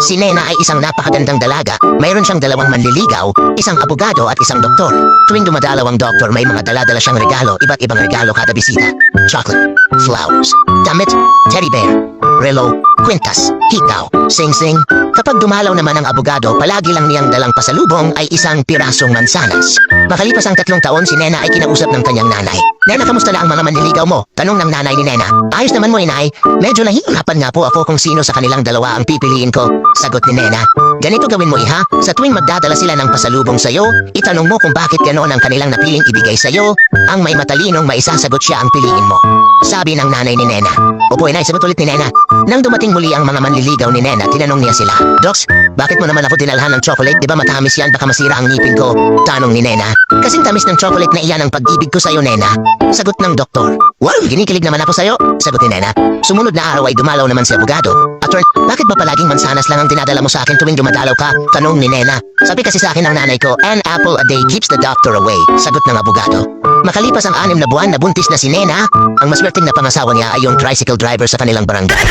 Si Nena ay isang napakagandang dalaga. Mayroon siyang dalawang manliligaw, isang abogado at isang doktor. Tuwing dumadalaw ang doktor, may mga dala-dala siyang regalo, iba't ibang regalo kada bisita. Chocolate, flowers, damit, teddy bear, relo, kwintas, hikaw, sing-sing. Kapag dumalaw naman ang abogado, palagi lang niyang dalang pasalubong ay isang pirasong mansanas. Makalipas ang 3 taon, si Nena ay kinausap ng kanyang nanay. Nena, kamusta na ang mga manliligaw mo? Tanong ng nanay ni Nena. Ayos naman mo, inay. Medyo nahihirapan nga po ako kung sino sa kanilang dalawa ang pipiliin ko. Sagot ni Nena. Ganito gawin mo, iha. Sa tuwing magdadala sila ng pasalubong sa'yo, itanong mo kung bakit ganoon ang kanilang napiling ibigay sa'yo. Ang may matalinong maisasagot siya ang piliin mo. Sabi ng nanay ni Nena. Opo, inay, sagot ulit ni Nena. Nang dumating muli ang mga manliligaw ni Nena, tinanong niya sila. Docs, bakit mo naman ako dinalhan ng chocolate? Di ba matamis yan? Baka masira ang ngipin ko. Tanong ni Nena. Kasing tamis ng chocolate na iyan ang pag-ibig ko sa'yo, Nena. Sagot ng doktor. Wow, ginikilig naman ako sa'yo. Sagot ni Nena. Sumunod na araw ay dumalaw naman si abogado. Attorney, bakit ba palaging mansanas lang ang dinadala mo sa akin tuwing dumadalaw ka? Tanong ni Nena. Sabi kasi sa akin ng nanay ko, an apple a day keeps the doctor away. Sagot ng abogado. Makalipas ang 6 na buwan, nabuntis na si Nena. Ang maswerteng na pangasawa niya ay yung tricycle driver sa kanilang barangay.